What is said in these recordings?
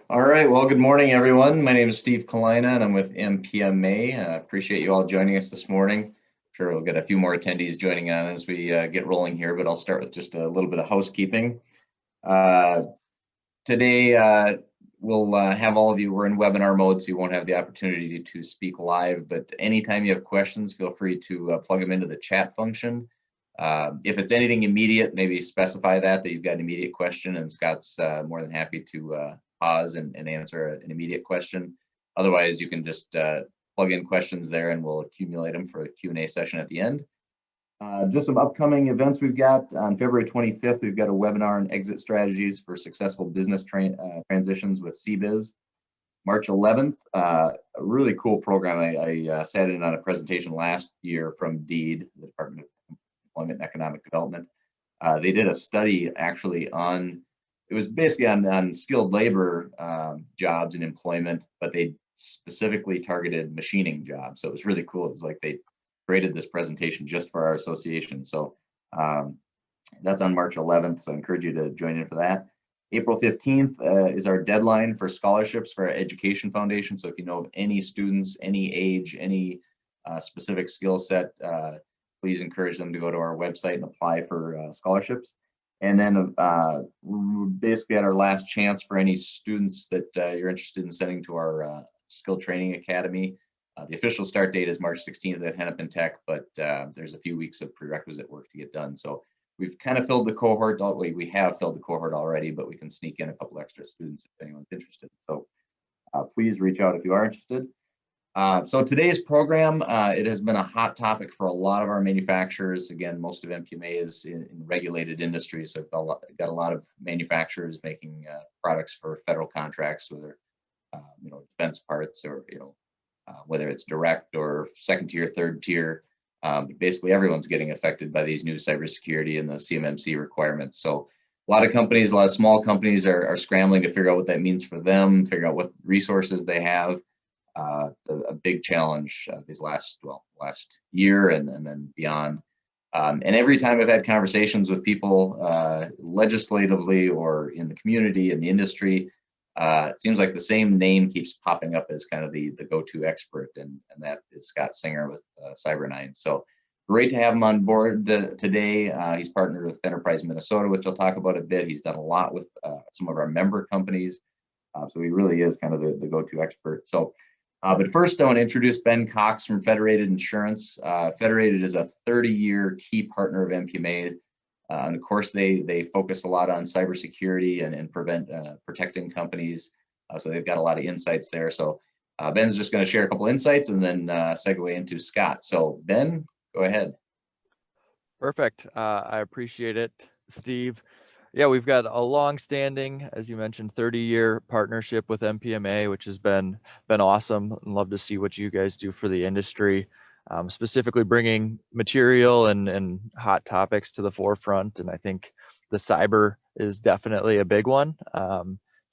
All right, well, good morning, everyone. My name is Steve Kalina, and I'm with MPMA. Appreciate you all joining us this morning. I'm sure we'll get a few more attendees joining on as we get rolling here, but I'll start with just a little bit of housekeeping. Today, we'll have all of you, we're in webinar mode, so you won't have the opportunity to speak live, but anytime you have questions, feel free to plug them into the chat function. If it's anything immediate, maybe specify that you've got an immediate question, and Scott's more than happy to pause and answer an immediate question. Otherwise, you can just plug in questions there and we'll accumulate them for a Q&A session at the end. Just some upcoming events we've got. On February 25th, we've got a webinar on exit strategies for successful business transitions with CBiz. March 11th, a really cool program. I sat in on a presentation last year from DoD, the Department of Employment and Economic Development. They did a study actually on, it was basically on skilled labor jobs and employment, but they specifically targeted machining jobs. So it was really cool. It was like they created this presentation just for our association. So that's on March 11th. So I encourage you to join in for that. April 15th is our deadline for scholarships for our education foundation. So if you know of any students, any age, any specific skill set, please encourage them to go to our website and apply for scholarships. And then we're basically at our last chance for any students that you're interested in sending to our skill training academy. The official start date is March 16th at Hennepin Tech, but there's a few weeks of prerequisite work to get done. So we've kind of filled the cohort. We have filled the cohort already, but we can sneak in a couple extra students if anyone's interested. So please reach out if you are interested. So today's program, it has been a hot topic for a lot of our manufacturers. Again, most of MPMA is in regulated industries, so we've got a lot of manufacturers making products for federal contracts, whether defense parts or whether it's direct or second tier, third tier. Basically, everyone's getting affected by these new cybersecurity and the CMMC requirements. So a lot of companies, a lot of small companies are scrambling to figure out what that means for them, figure out what resources they have. It's a big challenge these last year and then beyond. And every time I've had conversations with people legislatively or in the community, in the industry, it seems like the same name keeps popping up as kind of the go-to expert, and that is Scott Singer with CyberNINES. So great to have him on board today. He's partnered with Enterprise Minnesota, which I'll talk about a bit. He's done a lot with some of our member companies. So he really is kind of the go-to expert. So. But first, I want to introduce Ben Cox from Federated Insurance. Federated is a 30-year key partner of MPMA. And of course, they focus a lot on cybersecurity and protecting companies. So they've got a lot of insights there. So Ben's just going to share a couple insights and then segue into Scott. So Ben, go ahead. Perfect. I appreciate it, Steve. Yeah, we've got a long-standing, as you mentioned, 30-year partnership with MPMA, which has been awesome. And love to see what you guys do for the industry, specifically bringing material and hot topics to the forefront. And I think the cyber is definitely a big one.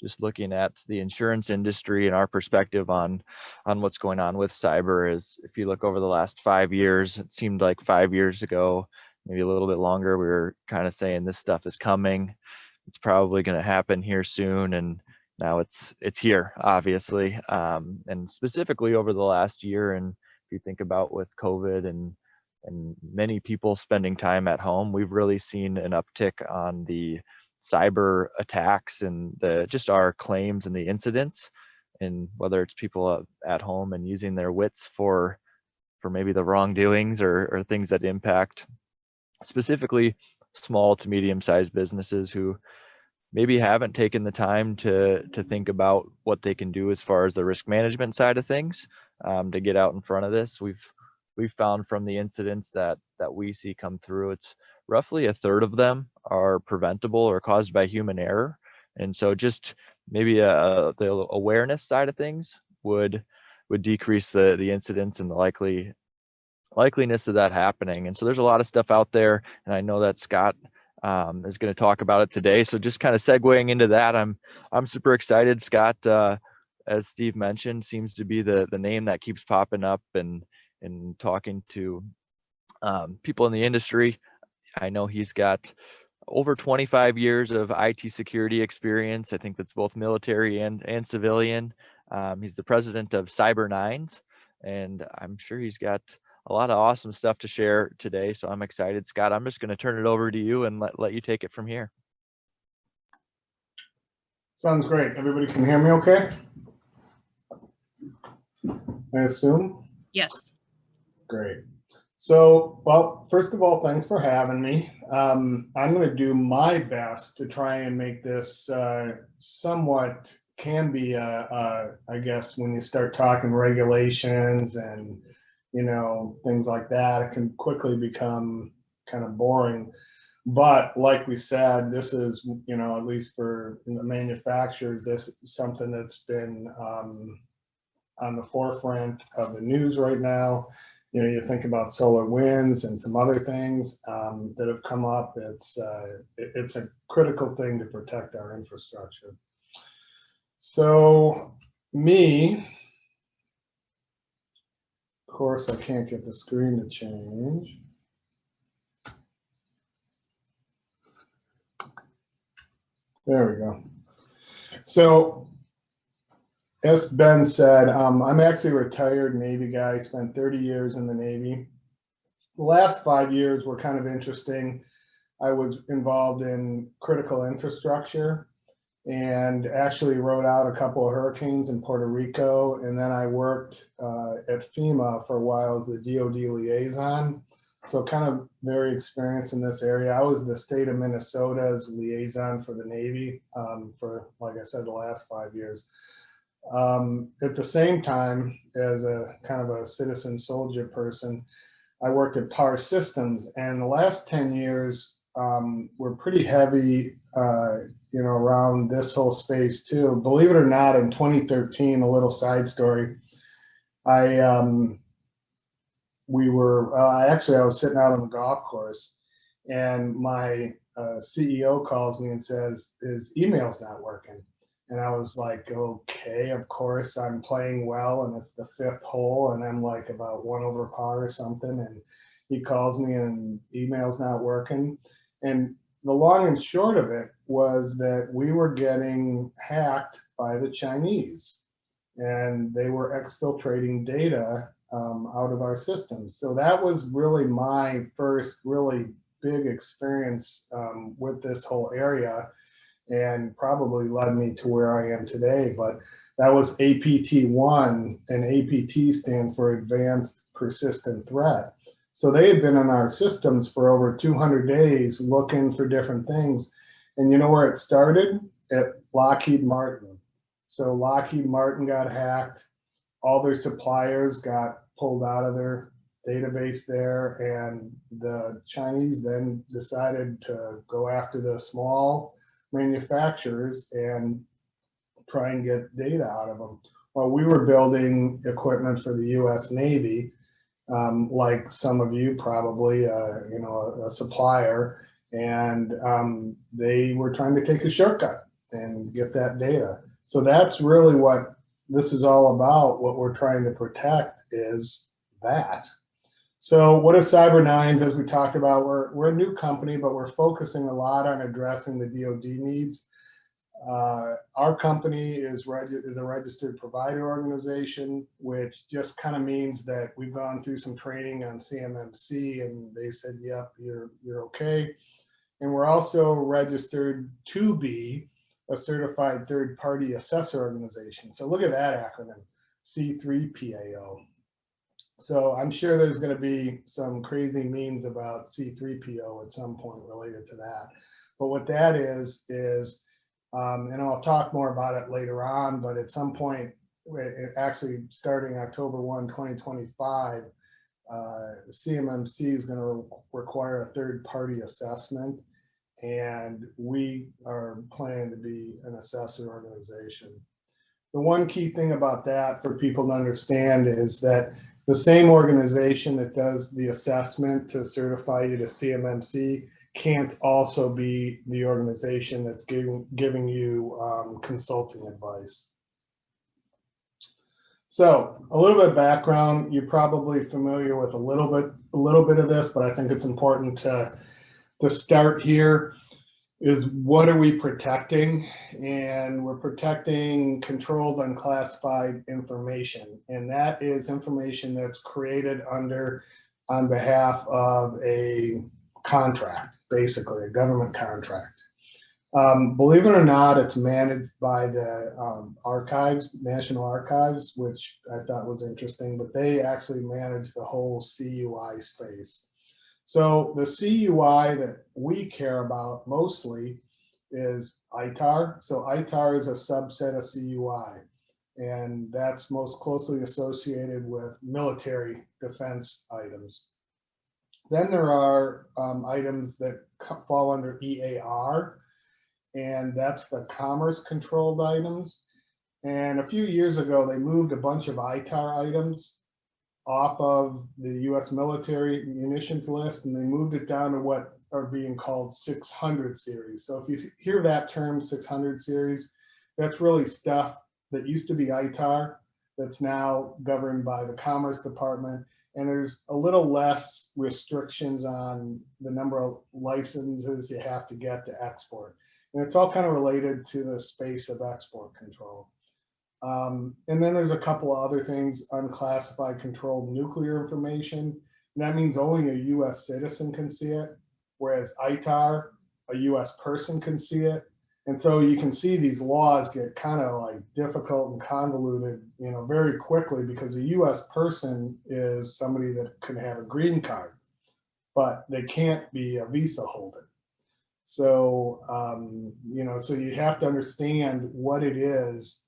Just looking at the insurance industry and our perspective on what's going on with cyber is, if you look over the last 5 years, it seemed like 5 years ago, maybe a little bit longer, we were kind of saying this stuff is coming. It's probably going to happen here soon, and now it's here, obviously. And specifically over the last year, and if you think about with COVID and many people spending time at home, we've really seen an uptick on the cyber attacks and just our claims and the incidents, and whether it's people at home and using their wits for maybe the wrongdoings or things that impact specifically small to medium-sized businesses who maybe haven't taken the time to think about what they can do as far as the risk management side of things to get out in front of this. We've found from the incidents that we see come through, it's roughly a third of them are preventable or caused by human error. And so just maybe the awareness side of things would decrease the incidents and the likeliness of that happening. And so there's a lot of stuff out there, and I know that Scott is going to talk about it today. So just kind of segueing into that, I'm super excited. Scott, as Steve mentioned, seems to be the name that keeps popping up and talking to people in the industry. I know he's got over 25 years of IT security experience. I think that's both military and civilian. He's the president of CyberNINES, and I'm sure he's got a lot of awesome stuff to share today. So I'm excited. Scott, I'm just going to turn it over to you and let you take it from here. Sounds great. Everybody can hear me okay? I assume? Yes. Great. So, well, first of all, thanks for having me. I'm going to do my best to try and make this somewhat can be, I guess, when you start talking regulations and, you know, things like that, it can quickly become kind of boring. But like we said, this is, you know, at least for the manufacturers, this is something that's been on the forefront of the news right now. You know, you think about SolarWinds and some other things that have come up. It's a critical thing to protect our infrastructure. So me, of course, I can't get the screen to change. There we go. So as Ben said, I'm actually a retired Navy guy, spent 30 years in the Navy. The last 5 years were kind of interesting. I was involved in critical infrastructure and actually rode out a couple of hurricanes in Puerto Rico. And then I worked at FEMA for a while as the DoD liaison. So kind of very experienced in this area. I was the state of Minnesota's liaison for the Navy for, like I said, the last 5 years. At the same time, as a kind of a citizen soldier person, I worked at Power Systems, and the last 10 years were pretty heavy, you know, around this whole space too. Believe it or not, in 2013, a little side story, we were actually I was sitting out on the golf course, and my CEO calls me and says his email's not working. And I was like, okay, of course, I'm playing well, and it's the 5th hole, and I'm like about 1 over par or something. And he calls me, and email's not working. And the long and short of it was that we were getting hacked by the Chinese, and they were exfiltrating data out of our system. So that was really my first really big experience with this whole area, and probably led me to where I am today. But that was APT1, and APT stands for Advanced Persistent Threat. So they had been in our systems for over 200 days looking for different things. And you know where it started? At Lockheed Martin. So Lockheed Martin got hacked. All their suppliers got pulled out of their database there. And the Chinese then decided to go after the small manufacturers and try and get data out of them. Well, we were building equipment for the U.S. Navy, like some of you probably, you know, a supplier, and they were trying to take a shortcut and get that data. So that's really what this is all about. What we're trying to protect is that. So what is CyberNINES? As we talked about, we're a new company, but we're focusing a lot on addressing the DoD needs. Our company is a registered provider organization, which just kind of means that we've gone through some training on CMMC, and they said, yep, you're okay. And we're also registered to be a certified third-party assessor organization. So look at that acronym, C3PAO. So I'm sure there's going to be some crazy memes about C3PO at some point related to that. But what that is, and I'll talk more about it later on, but at some point, actually starting October 1, 2025, CMMC is going to require a third-party assessment, and we are planning to be an assessor organization. The one key thing about that for people to understand is that the same organization that does the assessment to certify you to CMMC can't also be the organization that's giving you consulting advice. So a little bit of background. You're probably familiar with a little bit of this, but I think it's important to start here. is what are we protecting? And we're protecting controlled unclassified information. And that is information that's created on behalf of a contract, basically a government contract. Believe it or not, it's managed by the archives, National Archives, which I thought was interesting, but they actually manage the whole CUI space. So the CUI that we care about mostly is ITAR. So ITAR is a subset of CUI, and that's most closely associated with military defense items. Then there are items that fall under EAR, and that's the commerce controlled items. And a few years ago, they moved a bunch of ITAR items off of the US military munitions list, and they moved it down to what are being called 600 series. So if you hear that term 600 series, that's really stuff that used to be ITAR that's now governed by the Commerce Department. And there's a little less restrictions on the number of licenses you have to get to export. And it's all kind of related to the space of export control. And then there's a couple of other things, unclassified controlled nuclear information. And that means only a US citizen can see it, whereas ITAR, a US person can see it. And so you can see these laws get kind of like difficult and convoluted, you know, very quickly, because a US person is somebody that can have a green card, but they can't be a visa holder. So, you know, so you have to understand what it is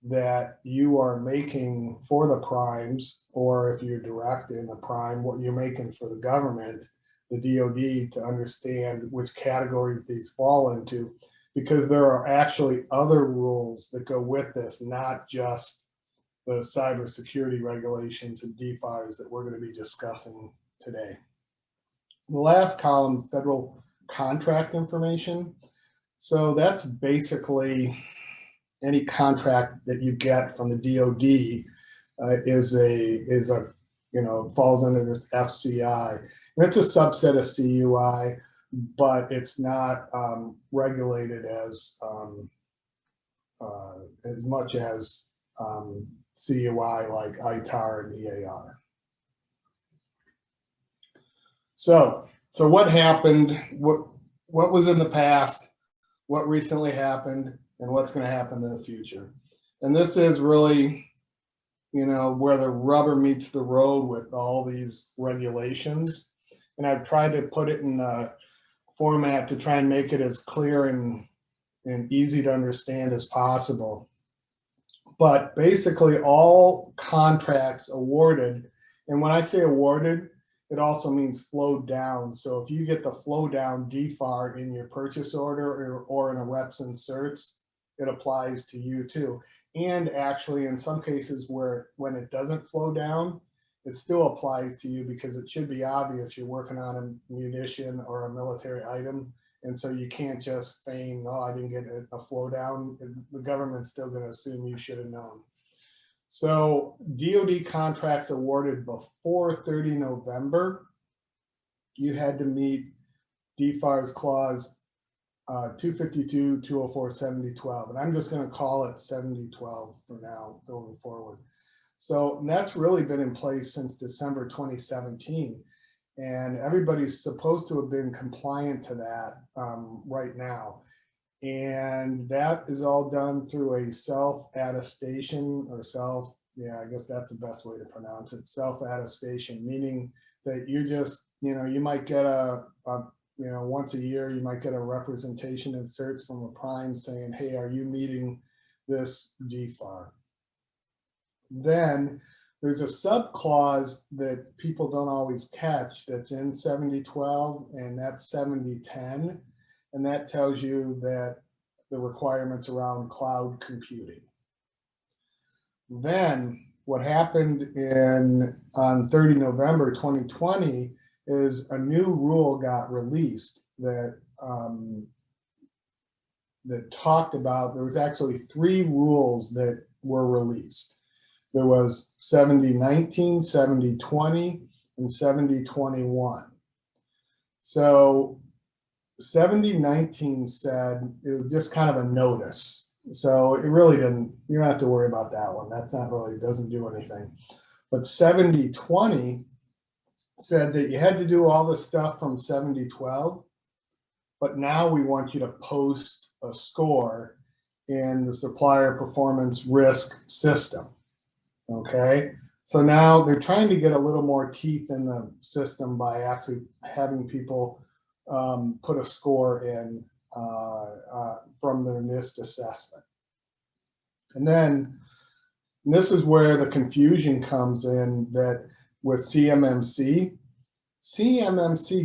that you are making for the primes, or if you're direct in the prime, what you're making for the government, the DoD, to understand which categories these fall into, because there are actually other rules that go with this, not just the cybersecurity regulations and DFARS that we're going to be discussing today. The last column, federal contract information. So that's basically any contract that you get from the DoD is a you know, falls under this FCI. And it's a subset of CUI, but it's not regulated as much as CUI like ITAR and EAR. So what happened? What was in the past? What recently happened? And what's going to happen in the future? And this is really, you know, where the rubber meets the road with all these regulations. And I've tried to put it in a format to try and make it as clear and easy to understand as possible. But basically all contracts awarded, and when I say awarded, it also means flowed down. So if you get the flow down DFAR in your purchase order or in a reps and certs, it applies to you too. And actually in some cases when it doesn't flow down, it still applies to you, because it should be obvious you're working on a munition or a military item. And so you can't just feign, oh, I didn't get a flow down. The government's still going to assume you should have known. So DoD contracts awarded before 30 November, you had to meet DFARS clause 252, 204, 7012. And I'm just going to call it 7012 for now going forward. So that's really been in place since December 2017. And everybody's supposed to have been compliant to that right now. And that is all done through a self-attestation or I guess that's the best way to pronounce it, self-attestation, meaning that you just, you know, you might get you know, once a year, you might get a representation and certs from a prime saying, hey, are you meeting this DFAR? Then there's a sub clause that people don't always catch that's in 7012, and that's 7010. And that tells you that the requirements around cloud computing. Then what happened on 30 November 2020 is a new rule got released that talked about, there was actually 3 rules that were released. There was 7019, 7020, and 7021. So 7019 said it was just kind of a notice. So it really didn't, you don't have to worry about that one. That's not really, doesn't do anything. But 7020 said that you had to do all this stuff from 7012, but now we want you to post a score in the Supplier Performance Risk System. Okay, so now they're trying to get a little more teeth in the system by actually having people put a score in from their NIST assessment. And then this is where the confusion comes in, that with CMMC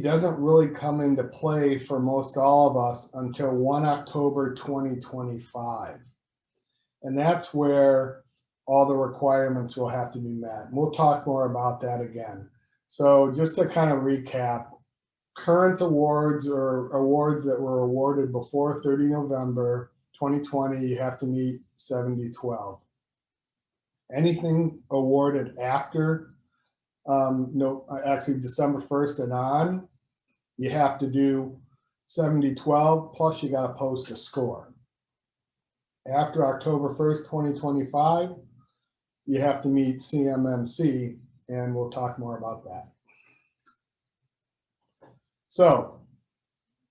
doesn't really come into play for most all of us until 1 October 2025. And that's where all the requirements will have to be met. And we'll talk more about that again. So just to kind of recap, current awards or awards that were awarded before 30 November 2020, you have to meet 7012. Anything awarded after actually December 1st and on, you have to do 7012, plus you got to post a score. After October 1st, 2025, you have to meet CMMC, and we'll talk more about that. So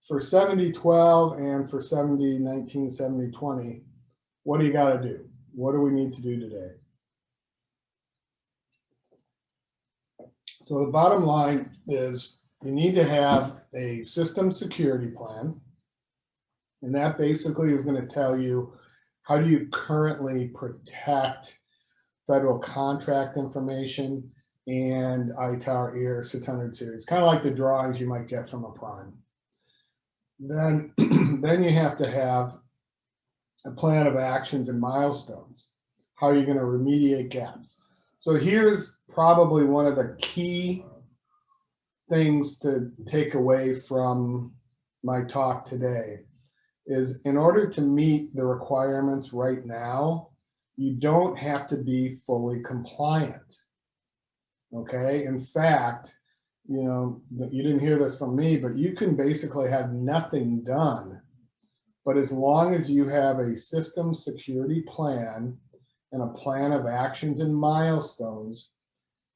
for 7012 and for 7019, 7020, what do you got to do? What do we need to do today? So the bottom line is you need to have a system security plan. And that basically is going to tell you, how do you currently protect federal contract information and ITAR ER 600 series, kind of like the drawings you might get from a prime. Then you have to have a plan of actions and milestones. How are you going to remediate gaps? So here's probably one of the key things to take away from my talk today is, in order to meet the requirements right now, you don't have to be fully compliant. Okay, in fact, you know, you didn't hear this from me, but you can basically have nothing done. But as long as you have a system security plan and a plan of actions and milestones,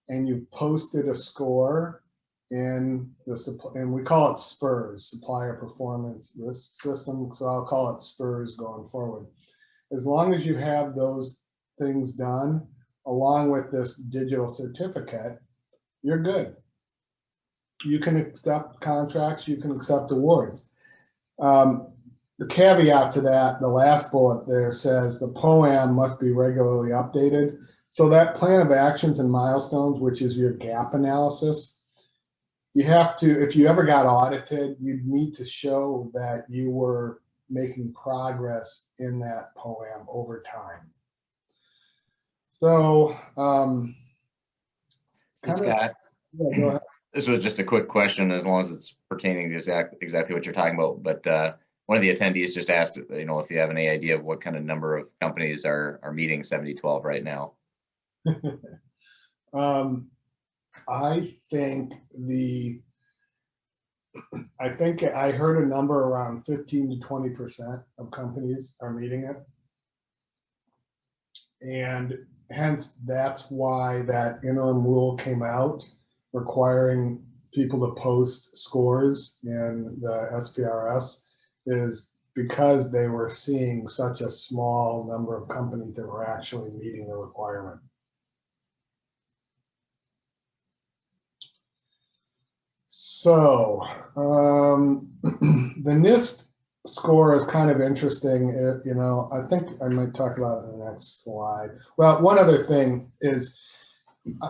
and you've posted a score in the, and we call it SPRS, Supplier Performance Risk System, so I'll call it SPRS going forward. As long as you have those things done, along with this digital certificate, you're good. You can accept contracts, you can accept awards. The caveat to that, the last bullet there says the POAM must be regularly updated. So that plan of actions and milestones, which is your gap analysis, you have to, if you ever got audited, you'd need to show that you were making progress in that POAM over time. So, Scott, yeah, go ahead. This was just a quick question, as long as it's pertaining to exactly what you're talking about. But one of the attendees just asked, you know, if you have any idea of what kind of number of companies are meeting 7012 right now. I think I heard a number around 15 to 20% of companies are meeting it. And hence, that's why that interim rule came out requiring people to post scores in the SPRS, is because they were seeing such a small number of companies that were actually meeting the requirement. So the NIST score is kind of interesting. You know, I think I might talk about it in the next slide. Well, one other thing is,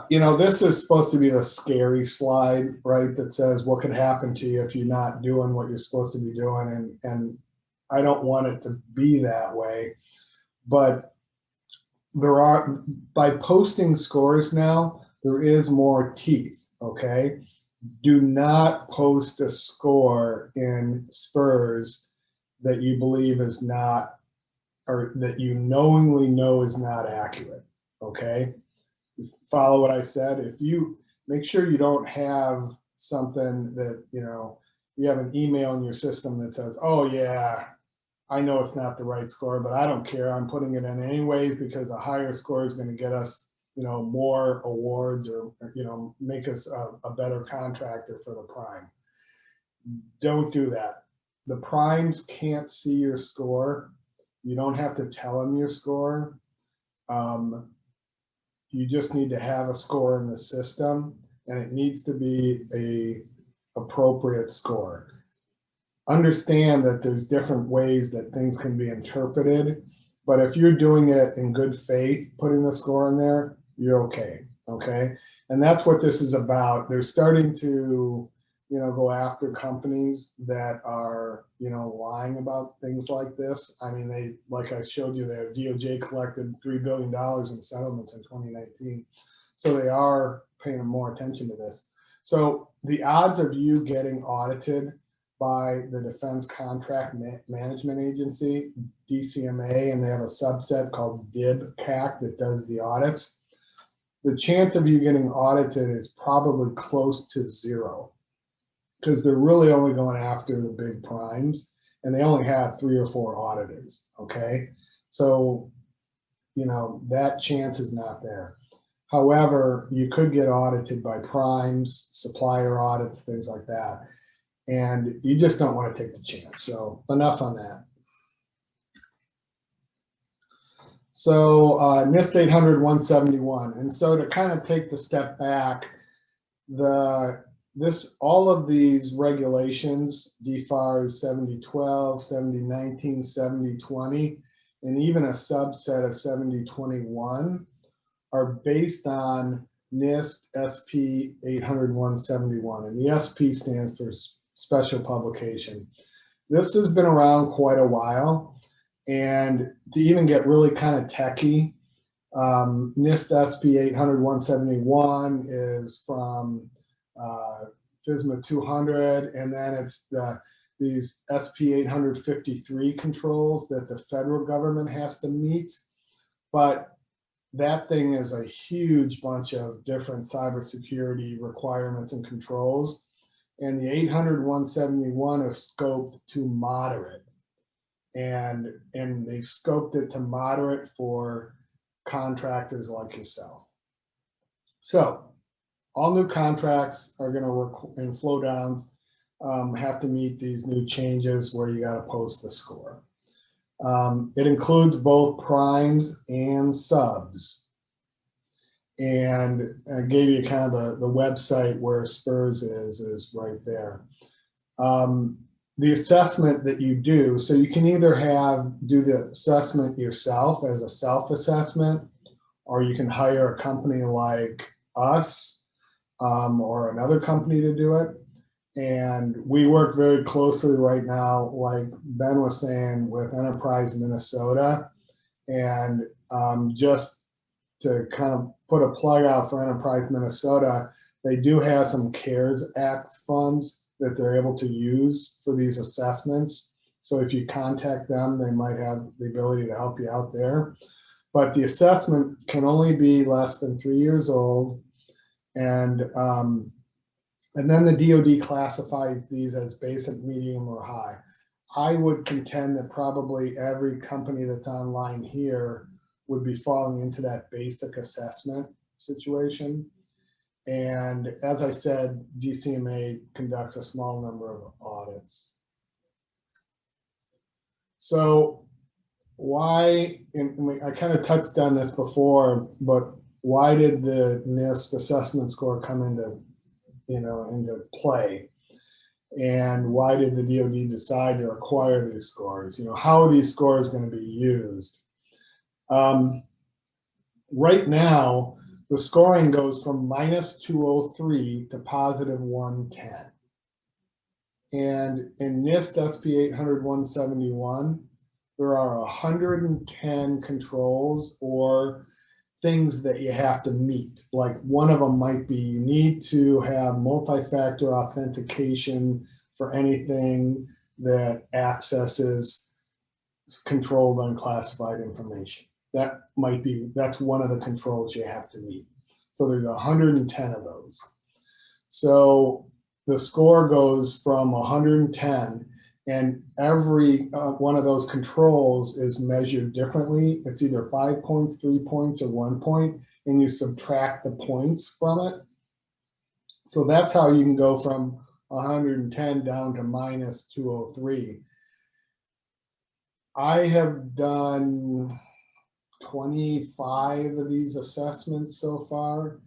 you know, this is supposed to be the scary slide, right? That says what could happen to you if you're not doing what you're supposed to be doing. And I don't want it to be that way. But there are, by posting scores now, there is more teeth, okay? Do not post a score in SPRS that you believe is not, or that you knowingly know is not accurate, okay? Follow what I said. If you make sure you don't have something that, you know, you have an email in your system that says, oh yeah, I know it's not the right score, but I don't care. I'm putting it in anyways because a higher score is going to get us, more awards or, make us a better contractor for the prime. Don't do that. The primes can't see your score. You don't have to tell them your score. You just need to have a score in the system, and it needs to be a appropriate score. Understand that there's different ways that things can be interpreted, but if you're doing it in good faith, putting the score in there, you're okay. Okay. And that's what this is about. They're starting to, go after companies that are, lying about things like this. I mean, they, like I showed you there, DOJ collected $3 billion in settlements in 2019. So they are paying more attention to this. So the odds of you getting audited by the Defense Contract Management Agency, DCMA, and they have a subset called DIB-CAC that does the audits. The chance of you getting audited is probably close to zero, because they're really only going after the big primes, and they only have 3 or 4 auditors, okay? So, that chance is not there. However, you could get audited by primes, supplier audits, things like that. And you just don't want to take the chance. So enough on that. So NIST 800-171. And so to kind of take the step back, all of these regulations, DFARS 7012, 7019, 7020, and even a subset of 7021 are based on NIST SP 800-171. And the SP stands for Special Publication. This has been around quite a while, and to even get really kind of techie, NIST SP 800-171 is from FSMA 200, and then it's these SP 853 controls that the federal government has to meet. But that thing is a huge bunch of different cybersecurity requirements and controls. And the 800-171 is scoped to moderate. And they scoped it to moderate for contractors like yourself. So all new contracts are going to work, and flow downs have to meet these new changes where you got to post the score. It includes both primes and subs. And I gave you kind of the website where SPRS is right there. The assessment that you do, so you can either do the assessment yourself as a self-assessment, or you can hire a company like us or another company to do it. And we work very closely right now, like Ben was saying, with Enterprise Minnesota. And just to kind of put a plug out for Enterprise Minnesota, they do have some CARES Act funds that they're able to use for these assessments. So if you contact them, they might have the ability to help you out there. But the assessment can only be less than 3 years old. And then the DoD classifies these as basic, medium, or high. I would contend that probably every company that's online here would be falling into that basic assessment situation. And as I said, DCMA conducts a small number of audits. So why, and I kind of touched on this before, but why did the NIST assessment score come into play? And why did the DoD decide to acquire these scores? How are these scores going to be used? Right now, the scoring goes from -203 to +110. And in NIST SP 800-171, there are 110 controls or things that you have to meet. Like one of them might be you need to have multi-factor authentication for anything that accesses controlled unclassified information. That's one of the controls you have to meet. So there's 110 of those. So the score goes from 110, and every one of those controls is measured differently. It's either 5 points, 3 points, or 1 point, and you subtract the points from it. So that's how you can go from 110 down to minus 203. I have done 25 of these assessments so far,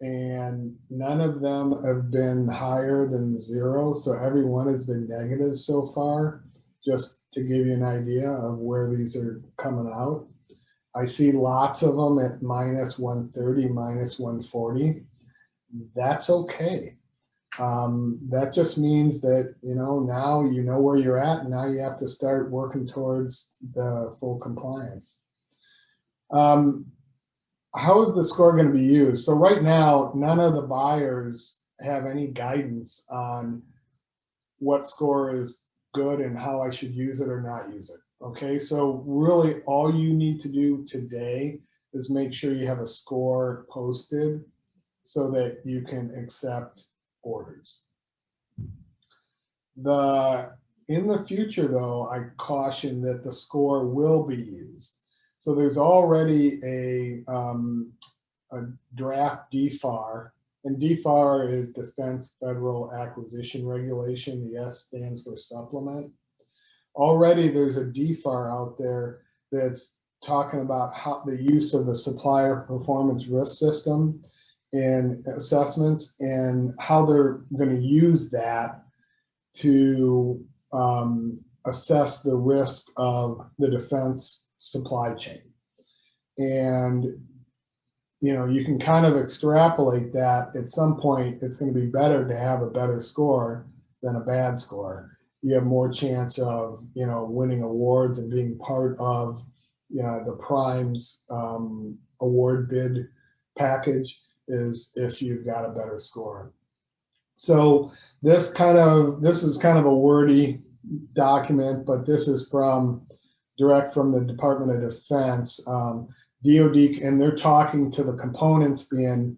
and none of them have been higher than 0. So every one has been negative so far, just to give you an idea of where these are coming out. I see lots of them at minus 130, minus 140. That's okay. That just means that, now you know where you're at, and now you have to start working towards the full compliance. How is the score going to be used? So right now, none of the buyers have any guidance on what score is good and how I should use it or not use it. Okay, so really all you need to do today is make sure you have a score posted so that you can accept orders. In the future, though, I caution that the score will be used. So there's already a draft DFAR, and DFAR is Defense Federal Acquisition Regulation. The S stands for supplement. Already there's a DFAR out there that's talking about how the use of the Supplier Performance Risk System in assessments and how they're going to use that to assess the risk of the defense supply chain. And you can kind of extrapolate that at some point it's going to be better to have a better score than a bad score. You have more chance of winning awards and being part of the prime's award bid package is if you've got a better score. So this is kind of a wordy document, but this is direct from the Department of Defense, DoD, and they're talking to the components being,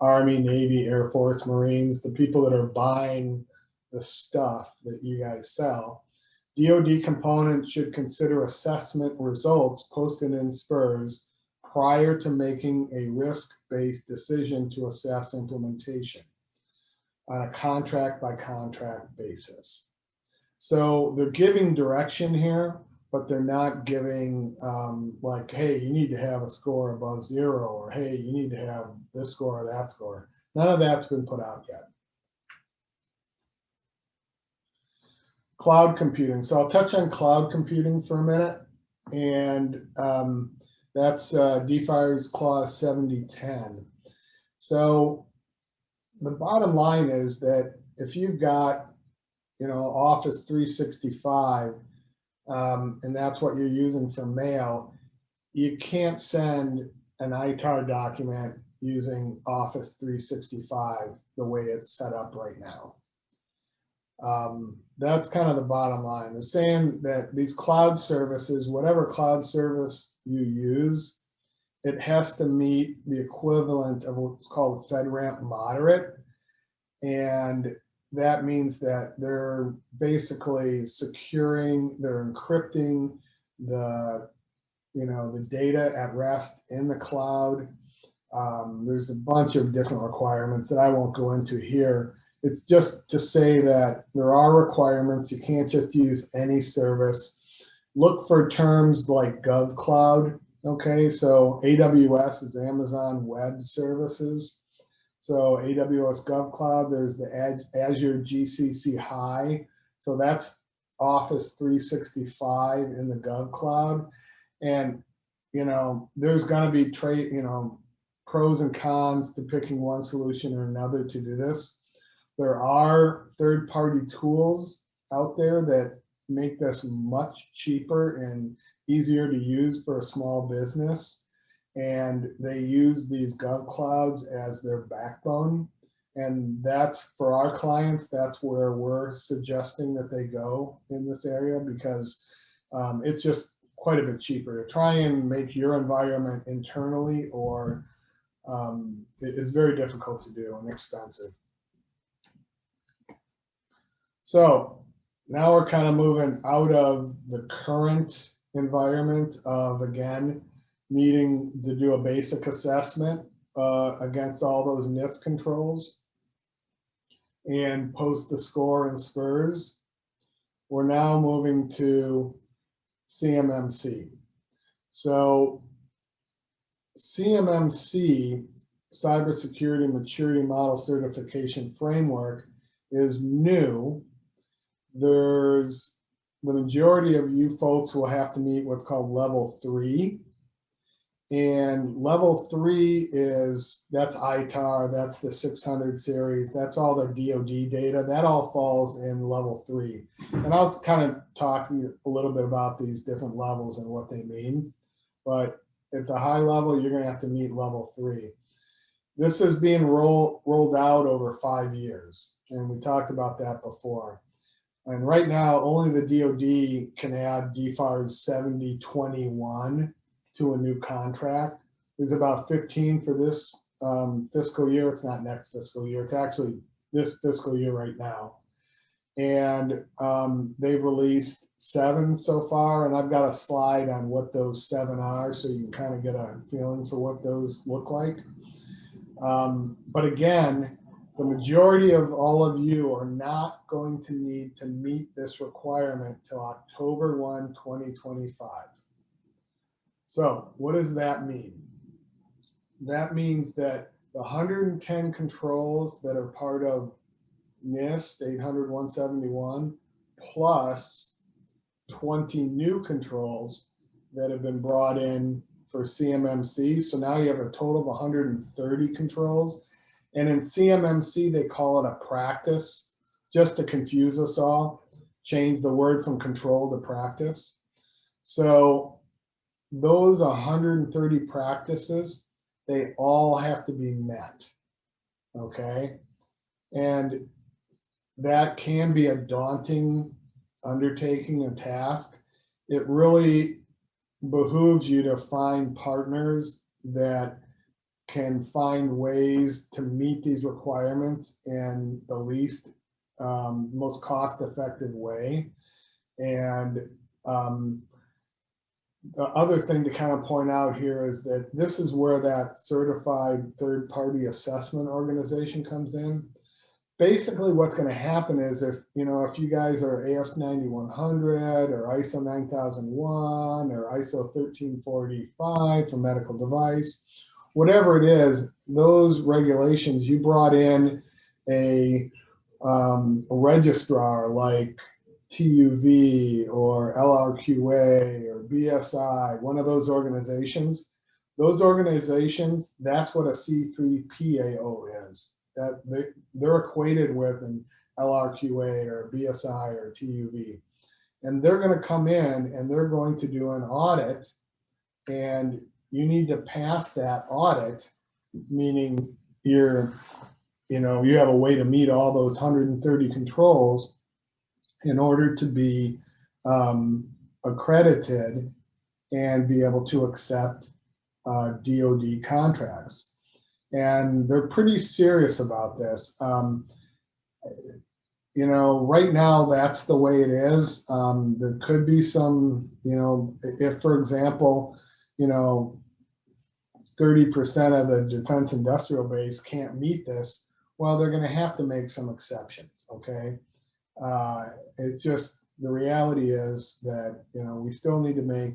Army, Navy, Air Force, Marines, the people that are buying the stuff that you guys sell. DoD components should consider assessment results posted in SPRS prior to making a risk-based decision to assess implementation on a contract-by-contract basis. So they're giving direction here, but they're not giving like, hey, you need to have a score above 0, or hey, you need to have this score or that score. None of that's been put out yet. Cloud computing. So I'll touch on cloud computing for a minute, and that's DFAR's Clause 7010. So the bottom line is that if you've got, Office 365, and that's what you're using for mail, you can't send an ITAR document using Office 365 the way it's set up right now. That's kind of the bottom line. They're saying that these cloud services, whatever cloud service you use, it has to meet the equivalent of what's called FedRAMP moderate. And that means that they're basically they're encrypting the data at rest in the cloud. There's a bunch of different requirements that I won't go into here. It's just to say that there are requirements. You can't just use any service. Look for terms like GovCloud. Okay, so AWS is Amazon Web Services. So AWS GovCloud, there's the Azure GCC High. So that's Office 365 in the GovCloud. And, there's going to be pros and cons to picking one solution or another to do this. There are third-party tools out there that make this much cheaper and easier to use for a small business. And they use these GovClouds as their backbone. And that's, for our clients, that's where we're suggesting that they go in this area, because it's just quite a bit cheaper to try and make your environment internally, or it is very difficult to do and expensive. So now we're kind of moving out of the current environment of, again, needing to do a basic assessment against all those NIST controls and post the score in SPRS. We're now moving to CMMC. So CMMC, Cybersecurity Maturity Model Certification Framework, is new. There's the majority of you folks will have to meet what's called level 3. And level 3 is, that's ITAR, that's the 600 series, that's all the DoD data, that all falls in level 3. And I'll kind of talk a little bit about these different levels and what they mean. But at the high level, you're going to have to meet level 3. This is being rolled out over 5 years. And we talked about that before. And right now, only the DoD can add DFARS 7021 to a new contract. There's about 15 for this fiscal year. It's not next fiscal year. It's actually this fiscal year right now. And they've released 7 so far. And I've got a slide on what those 7 are, so you can kind of get a feeling for what those look like. But again, the majority of all of you are not going to need to meet this requirement till October 1, 2025. So what does that mean? That means that the 110 controls that are part of NIST 800-171 plus 20 new controls that have been brought in for CMMC. So now you have a total of 130 controls. And in CMMC, they call it a practice, just to confuse us all, change the word from control to practice. So those 130 practices, they all have to be met, okay? And that can be a daunting undertaking and task. It really behooves you to find partners that can find ways to meet these requirements in the least, most cost-effective way. And the other thing to kind of point out here is that this is where that certified third-party assessment organization comes in. Basically, what's going to happen is if you guys are AS9100 or ISO 9001 or ISO 1345 for medical device, whatever it is, those regulations, you brought in a registrar like TUV or LRQA or BSI, one of those organizations, that's what a C3PAO is. That they're equated with an LRQA or BSI or TUV. And they're going to come in and they're going to do an audit, and you need to pass that audit, meaning you have a way to meet all those 130 controls in order to be accredited and be able to accept DoD contracts. And they're pretty serious about this. Right now, that's the way it is. There could be some, if, for example, 30% of the defense industrial base can't meet this, well, they're going to have to make some exceptions, okay? It's just, the reality is that, we still need to make,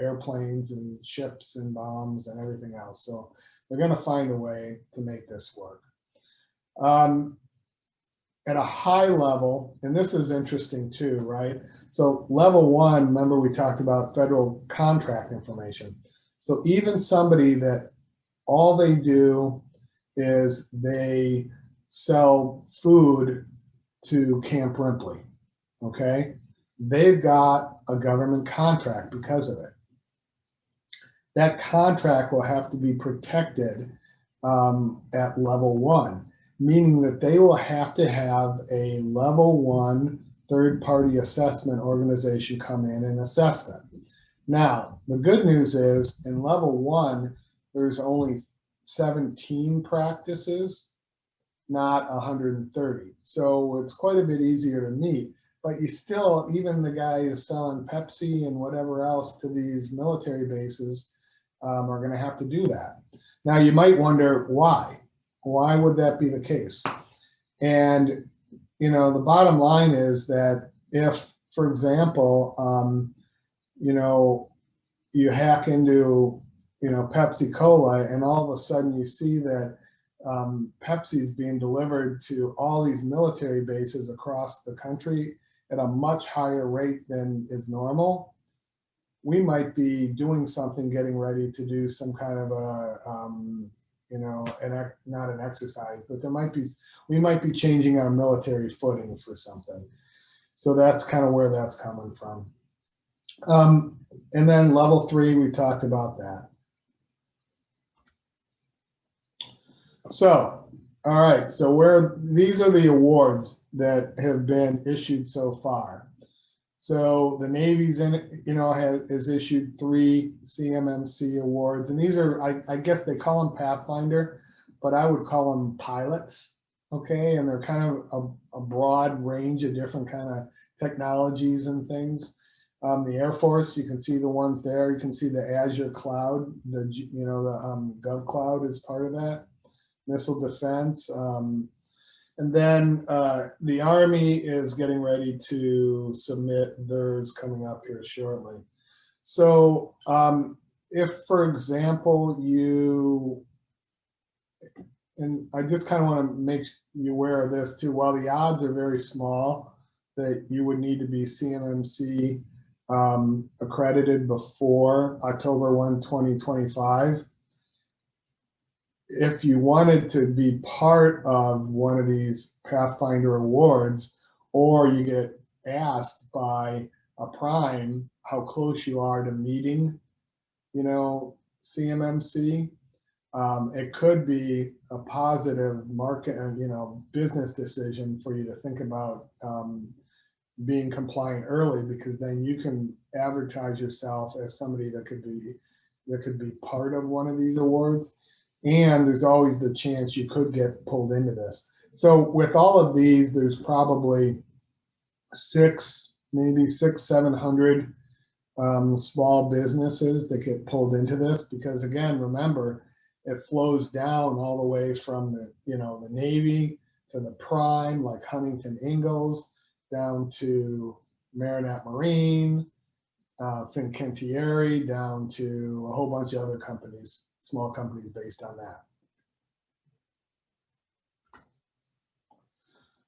airplanes and ships and bombs and everything else. So they're going to find a way to make this work. At a high level, and this is interesting too, right? So level 1, remember we talked about federal contract information. So even somebody that all they do is they sell food to Camp Ripley, okay? They've got a government contract because of it. That contract will have to be protected at level 1, meaning that they will have to have a level 1 third-party assessment organization come in and assess them. Now, the good news is in level 1, there's only 17 practices. not 130. So it's quite a bit easier to meet. But you still, even the guy who's selling Pepsi and whatever else to these military bases are going to have to do that. Now you might wonder why. Why would that be the case? And you know, the bottom line is that if, for example, you know, you hack into, you know, Pepsi Cola, and all of a sudden you see that Pepsi is being delivered to all these military bases across the country at a much higher rate than is normal, we might be doing something, getting ready to do some kind of a, you know, not an exercise, but we might be changing our military footing for something. So that's kind of where that's coming from. And then level 3, we talked about that. So, all right, so these are the awards that have been issued so far. So the Navy's has issued 3 CMMC awards, and these are, I guess they call them Pathfinder, but I would call them pilots, okay? And they're kind of a broad range of different kind of technologies and things. The Air Force, you can see the ones there. You can see the Azure Cloud, the Gov Cloud is part of that. Missile defense. And then the Army is getting ready to submit theirs coming up here shortly. So if, for example, and I just kind of want to make you aware of this too, while the odds are very small that you would need to be CMMC accredited before October 1, 2025, if you wanted to be part of one of these Pathfinder awards, or you get asked by a prime how close you are to meeting, you know, CMMC, it could be a positive market and, you know, business decision for you to think about being compliant early, because then you can advertise yourself as somebody that could be part of one of these awards. And there's always the chance you could get pulled into this. So with all of these, there's probably 700 small businesses that get pulled into this, because again, remember, it flows down all the way from the Navy to the prime, like Huntington Ingalls, down to Marinette Marine, Fincantieri, down to a whole bunch of other companies, small companies based on that.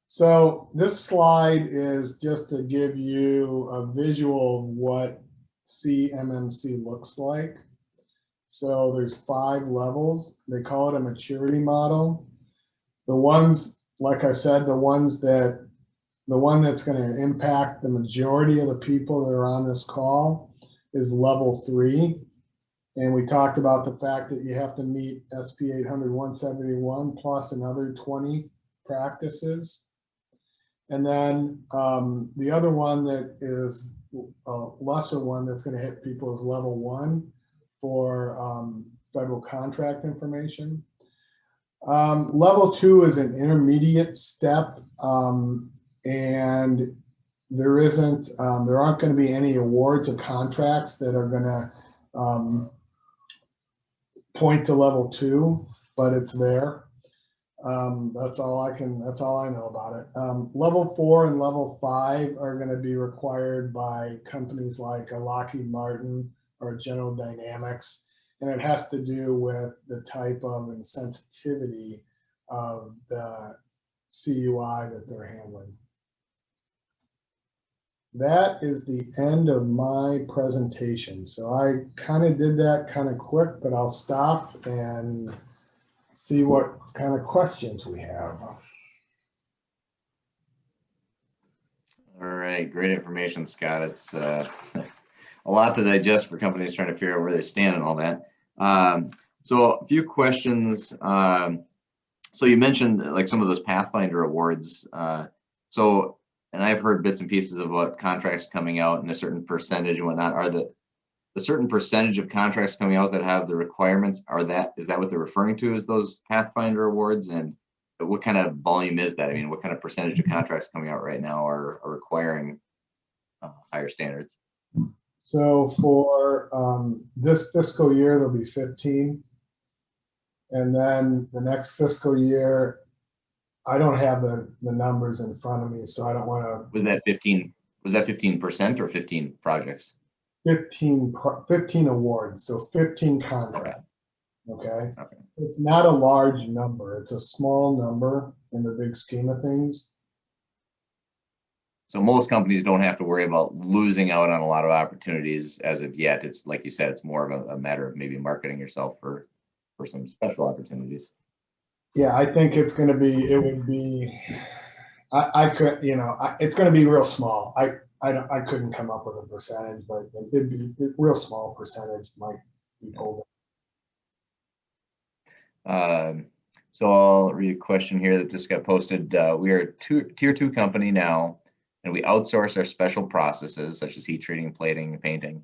So this slide is just to give you a visual of what CMMC looks like. So there's 5 levels. They call it a maturity model. The ones, like I said, the one that's going to impact the majority of the people that are on this call is level 3. And we talked about the fact that you have to meet SP 800-171 plus another 20 practices. And then the other one that is a lesser one that's going to hit people is level 1 for federal contract information. Level 2 is an intermediate step, and there aren't going to be any awards or contracts that are going to point to level 2, but it's there. That's all I know about it. Level 4 and level 5 are going to be required by companies like a Lockheed Martin or General Dynamics, and it has to do with the type of and sensitivity of the CUI that they're handling. That is the end of my presentation. So I kind of did that kind of quick, but I'll stop and see what kind of questions we have. All right, great information, Scott. It's a lot to digest for companies trying to figure out where they stand and all that. So a few questions. So you mentioned like some of those Pathfinder awards. And I've heard bits and pieces of what contracts coming out and a certain percentage and whatnot. Are the certain percentage of contracts coming out that have the requirements, is that what they're referring to as those Pathfinder awards? And But what kind of volume is that? I mean, what kind of percentage of contracts coming out right now are requiring higher standards? So for this fiscal year, there'll be 15. And then the next fiscal year, I don't have the numbers in front of me, so I don't want to. Was that 15? Was that 15% or 15 projects? 15 awards, so 15 contracts. Okay. Okay. It's not a large number. It's a small number in the big scheme of things. So most companies don't have to worry about losing out on a lot of opportunities as of yet. It's like you said, it's more of a matter of maybe marketing yourself for some special opportunities. Yeah, I think it's going to be. It would be. I could, it's going to be real small. I couldn't come up with a percentage, but it'd be a real small percentage might be pulled. So I'll read a question here that just got posted. We are a tier 2 company now, and we outsource our special processes such as heat treating, plating, and painting.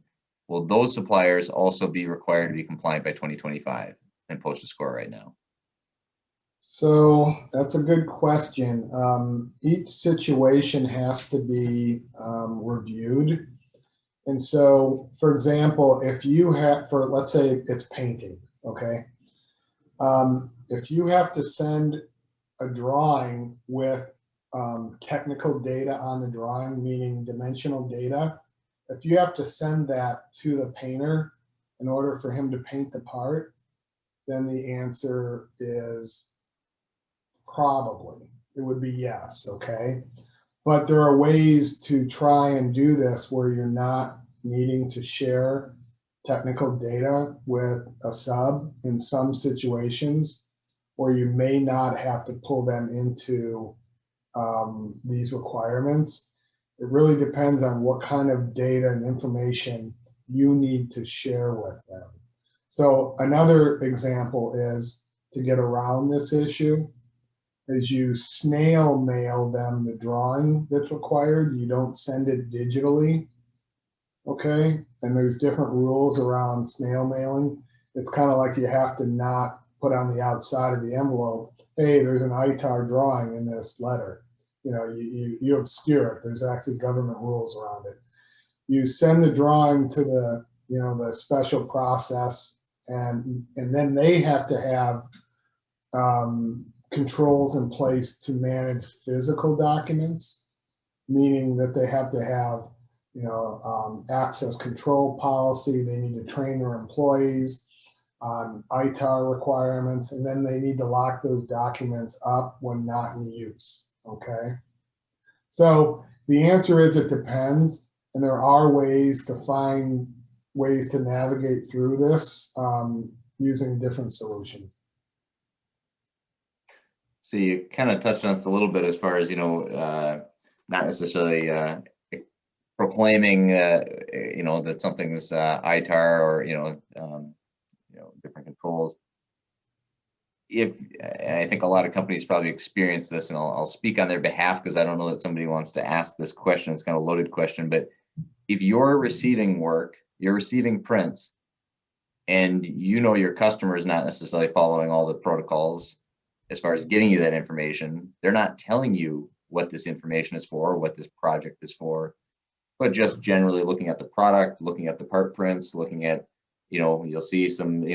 Will those suppliers also be required to be compliant by 2025 and post a score right now? So that's a good question. Each situation has to be reviewed. And so, for example, if you have, let's say it's painting, okay? If you have to send a drawing with technical data on the drawing, meaning dimensional data, if you have to send that to the painter in order for him to paint the part, then the answer is probably. It would be yes, okay? But there are ways to try and do this where you're not needing to share technical data with a sub in some situations, where you may not have to pull them into these requirements. It really depends on what kind of data and information you need to share with them. So another example is to get around this issue is you snail mail them the drawing that's required. You don't send it digitally. Okay, and there's different rules around snail mailing. It's kind of like you have to not put on the outside of the envelope, hey, there's an ITAR drawing in this letter. You obscure it. There's actually government rules around it. You send the drawing to the the special process, and then they have to have controls in place to manage physical documents, meaning that they have to have access control policy. They need to train their employees on ITAR requirements, and then they need to lock those documents up when not in use. Okay. So the answer is it depends, and there are ways to find ways to navigate through this using different solutions. So you kind of touched on this a little bit as far as, not necessarily proclaiming, that something's ITAR or, different controls. And I think a lot of companies probably experience this, and I'll speak on their behalf because I don't know that somebody wants to ask this question. It's kind of a loaded question, but if you're receiving work, you're receiving prints, and your customer is not necessarily following all the protocols as far as getting you that information, they're not telling you what this information is for, what this project is for, but just generally looking at the product, looking at the part prints, looking at, you'll see some,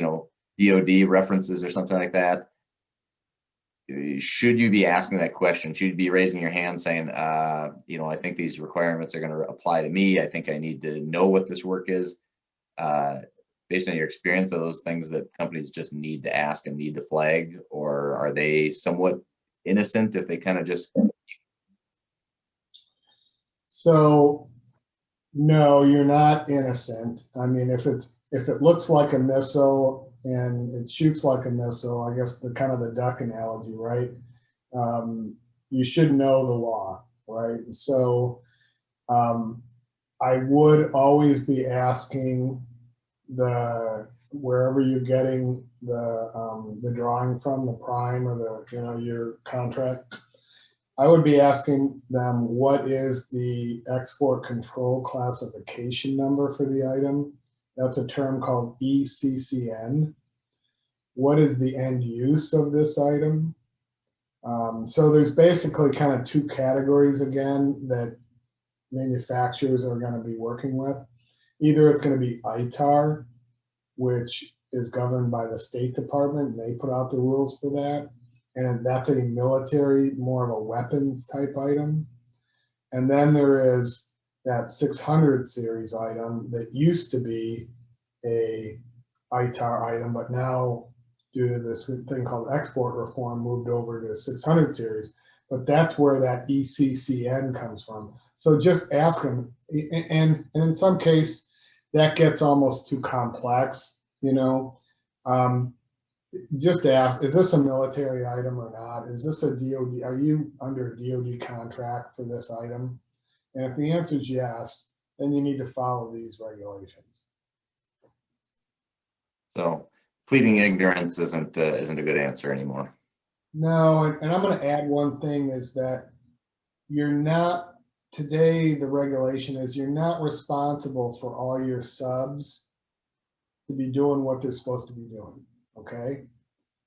DoD references or something like that. Should you be asking that question? Should you be raising your hand saying, I think these requirements are going to apply to me. I think I need to know what this work is. Based on your experience, are those things that companies just need to ask and need to flag, or are they somewhat innocent if they kind of just? So, no, you're not innocent. I mean, if it looks like a missile and it shoots like a missile, I guess the kind of the duck analogy, right? You should know the law, right? So, I would always be asking wherever you're getting the drawing from, the prime or your contract, I would be asking them, what is the export control classification number for the item? That's a term called ECCN. What is the end use of this item? So there's basically kind of two categories again that manufacturers are going to be working with. Either it's going to be ITAR, which is governed by the State Department, and they put out the rules for that. And that's a military, more of a weapons type item. And then there is that 600 series item that used to be a ITAR item, but now due to this thing called export reform moved over to 600 series. But that's where that ECCN comes from. So just ask them, and in some case that gets almost too complex, you know. Just ask, is this a military item or not? Is this a DoD, are you under a DoD contract for this item? And if the answer is yes, then you need to follow these regulations. So pleading ignorance isn't a good answer anymore. No, and I'm going to add one thing is that you're not, today the regulation is you're not responsible for all your subs to be doing what they're supposed to be doing, okay?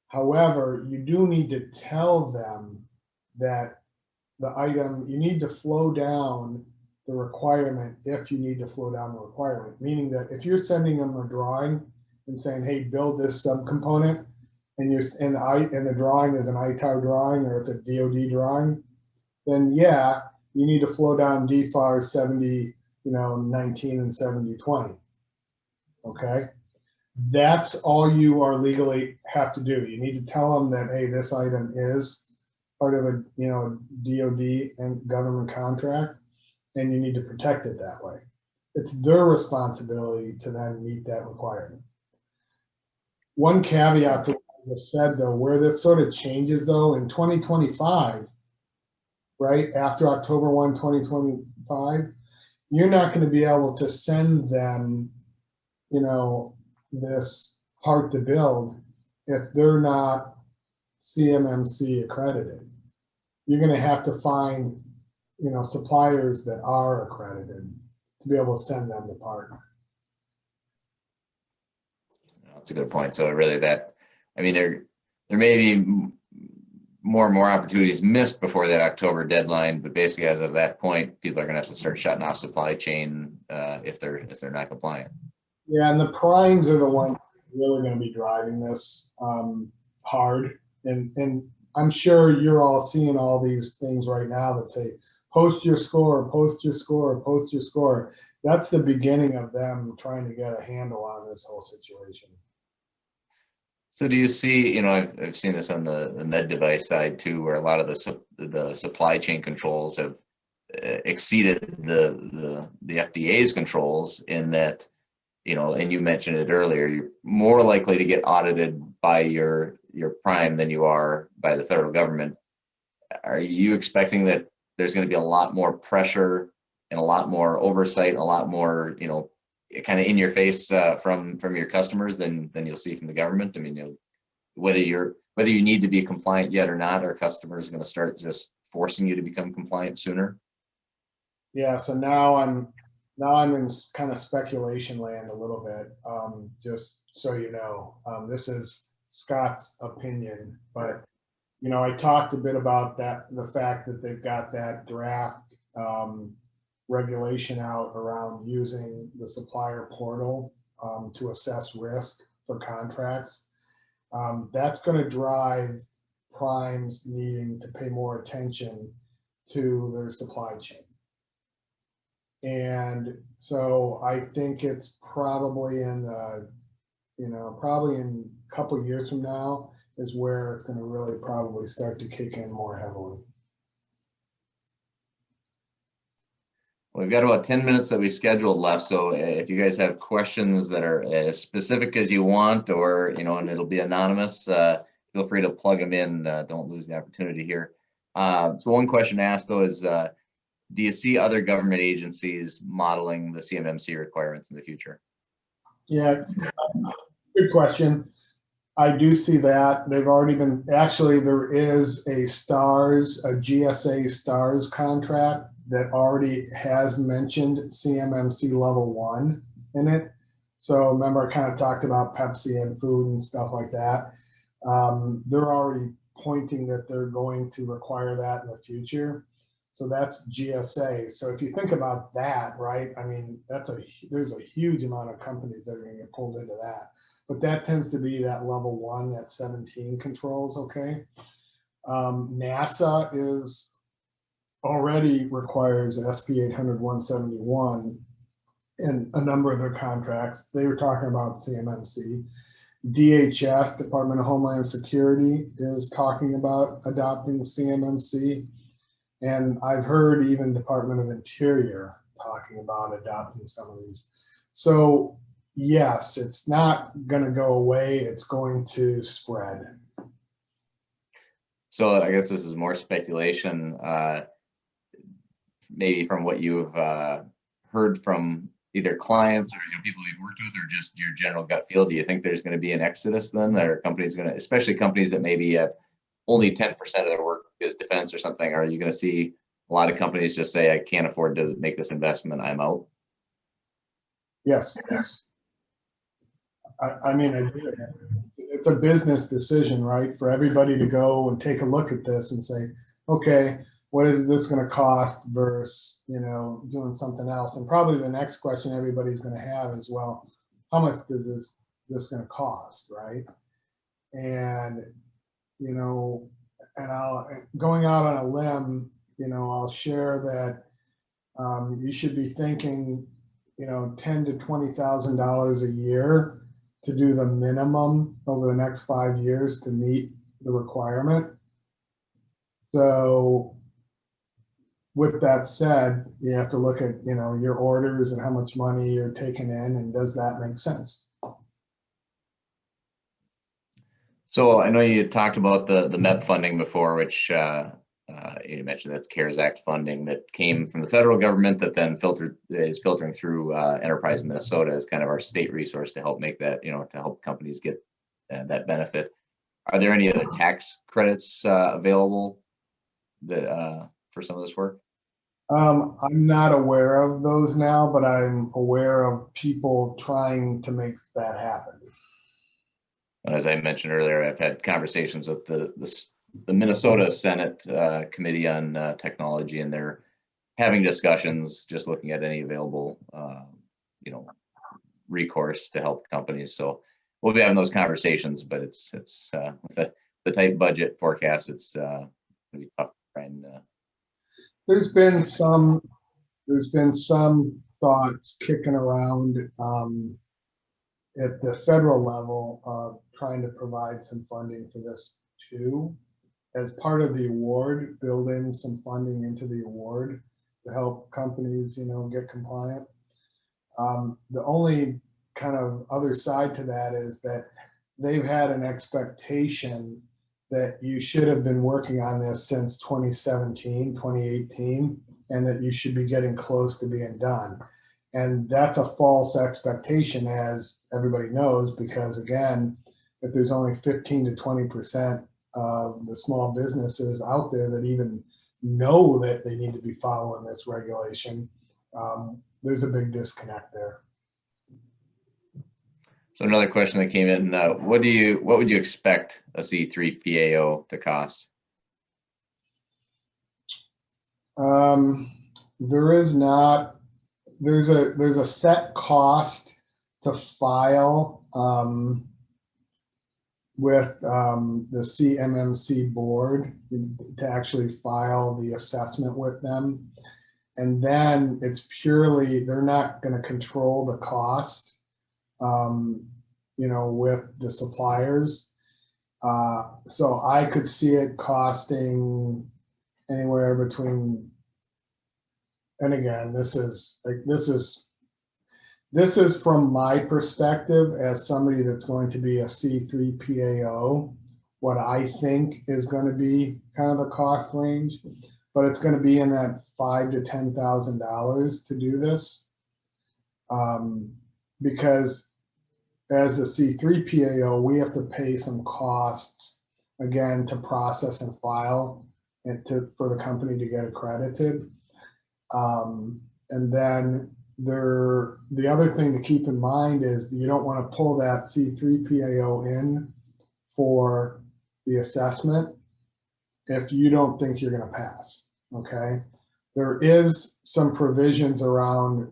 However, you do need to tell them that the item, you need to flow down the requirement if you need to flow down the requirement, meaning that if you're sending them a drawing and saying, hey, build this subcomponent, and the drawing is an ITAR drawing or it's a DoD drawing, then yeah, you need to flow down DFAR 70, 19 and 7020. Okay, that's all you are legally have to do. You need to tell them that, hey, this item is part of a DoD and government contract, and you need to protect it that way. It's their responsibility to then meet that requirement. One caveat to what I just said, though, where this sort of changes, though, in 2025, right after October 1, 2025, you're not going to be able to send them, this part to build if they're not CMMC accredited. You're going to have to find, suppliers that are accredited to be able to send them the part. That's a good point. So really there may be more and more opportunities missed before that October deadline, but basically as of that point, people are going to have to start shutting off supply chain if they're not compliant. Yeah, and the primes are the ones really going to be driving this hard. And I'm sure you're all seeing all these things right now that say, post your score, post your score, post your score. That's the beginning of them trying to get a handle on this whole situation. So do you see, I've seen this on the med device side too, where a lot of the supply chain controls have exceeded the FDA's controls in that, and you mentioned it earlier, you're more likely to get audited by your prime than you are by the federal government. Are you expecting that there's going to be a lot more pressure and a lot more oversight, and a lot more, kind of in your face from your customers than you'll see from the government? I mean, whether you need to be compliant yet or not, are customers going to start just forcing you to become compliant sooner? Yeah, so now I'm in kind of speculation land a little bit. Just so you know, this is Scott's opinion, but I talked a bit about the fact that they've got that draft regulation out around using the supplier portal to assess risk for contracts. That's going to drive primes needing to pay more attention to their supply chain. And so I think it's probably probably in a couple of years from now is where it's going to really probably start to kick in more heavily. We've got about 10 minutes that we scheduled left. So if you guys have questions that are as specific as you want, or, and it'll be anonymous, feel free to plug them in. Don't lose the opportunity here. So one question asked though is, do you see other government agencies modeling the CMMC requirements in the future? Yeah, good question. I do see that. They've already been, actually there is a GSA STARS contract that already has mentioned CMMC level 1 in it. So remember I kind of talked about Pepsi and food and stuff like that. They're already pointing that they're going to require that in the future. So that's GSA. So if you think about that, right, I mean, there's a huge amount of companies that are going to get pulled into that. But that tends to be that level 1, that 17 controls, okay? NASA is already requires SP 800-171 in a number of their contracts. They were talking about CMMC. DHS, Department of Homeland Security, is talking about adopting CMMC. And I've heard even Department of Interior talking about adopting some of these. So yes, it's not going to go away. It's going to spread. So I guess this is more speculation, maybe from what you've heard from either clients or people you've worked with, or just your general gut feel. Do you think there's going to be an exodus then? Are companies going to, especially companies that maybe have only 10% of their work is defense or something, are you going to see a lot of companies just say, I can't afford to make this investment, I'm out? Yes. I mean, it's a business decision, right? For everybody to go and take a look at this and say, okay, what is this going to cost versus, doing something else? And probably the next question everybody's going to have is, well, how much does this going to cost, right? And, going out on a limb, I'll share that you should be thinking, $10,000 to $20,000 a year to do the minimum over the next 5 years to meet the requirement. So with that said, you have to look at, your orders and how much money you're taking in, and does that make sense? So I know you talked about the MEP funding before, which you mentioned that's CARES Act funding that came from the federal government that then is filtering through Enterprise Minnesota as kind of our state resource to help make that, to help companies get that benefit. Are there any other tax credits available that for some of this work? I'm not aware of those now, but I'm aware of people trying to make that happen. And as I mentioned earlier, I've had conversations with the Minnesota Senate Committee on Technology, and they're having discussions, just looking at any available, recourse to help companies. So we'll be having those conversations, but it's with the tight budget forecast, it's going to be tough to try and. There's been some thoughts kicking around at the federal level of trying to provide some funding for this too, as part of the award, build in some funding into the award to help companies, get compliant. The only kind of other side to that is that they've had an expectation that you should have been working on this since 2017, 2018, and that you should be getting close to being done. And that's a false expectation, as everybody knows, because again, if there's only 15 to 20% of the small businesses out there that even know that they need to be following this regulation, there's a big disconnect there. So another question that came in, what would you expect a C3PAO to cost? There's a set cost to file with the CMMC board to actually file the assessment with them. And then it's purely, they're not going to control the cost, with the suppliers. So I could see it costing anywhere between, and again, this is from my perspective as somebody that's going to be a C3PAO, what I think is going to be kind of the cost range, but it's going to be in that $5,000 to $10,000 to do this. Because as the C3PAO, we have to pay some costs again to process and file and for the company to get accredited. And then the other thing to keep in mind is you don't want to pull that C3PAO in for the assessment if you don't think you're going to pass. Okay. There is some provisions around,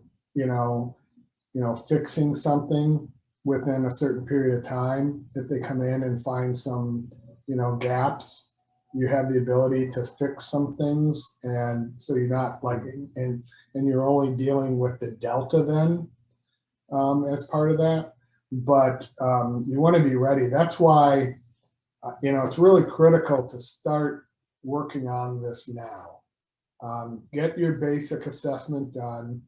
fixing something within a certain period of time. If they come in and find some, gaps, you have the ability to fix some things. And so you're not like, and you're only dealing with the delta then as part of that. But you want to be ready. That's why, it's really critical to start working on this now. Get your basic assessment done,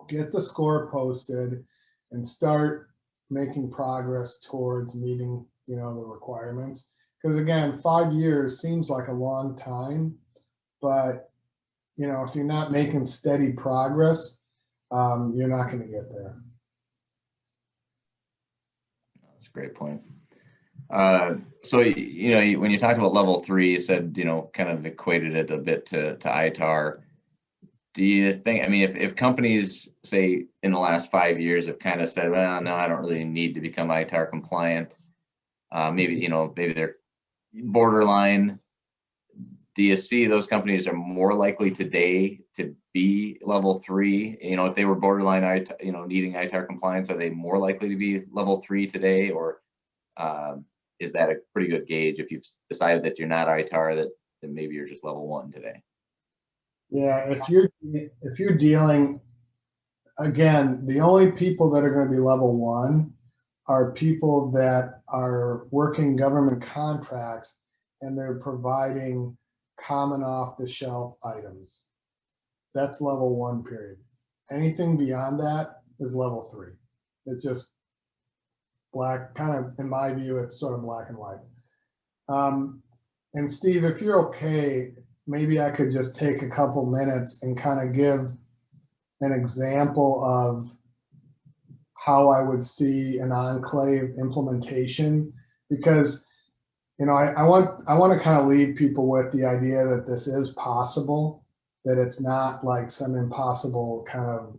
get the score posted, and start making progress towards meeting, the requirements. Because again, 5 years seems like a long time, but if you're not making steady progress, you're not going to get there. That's a great point. So, when you talked about level 3, you said, kind of equated it a bit to ITAR. Do you think, if companies, say, in the last 5 years have kind of said, well, no, I don't really need to become ITAR compliant, maybe they're borderline, do you see those companies are more likely today to be level 3? If they were borderline, needing ITAR compliance, are they more likely to be level 3 today? Or is that a pretty good gauge if you've decided that you're not ITAR, that maybe you're just level 1 today? Yeah, if you're dealing, again, the only people that are going to be level 1 are people that are working government contracts and they're providing common off-the-shelf items. That's level 1, period. Anything beyond that is level 3. It's just black, kind of, in my view, it's sort of black and white. And Steve, if you're okay, maybe I could just take a couple minutes and kind of give an example of how I would see an enclave implementation, because I want to kind of leave people with the idea that this is possible, that it's not like some impossible kind of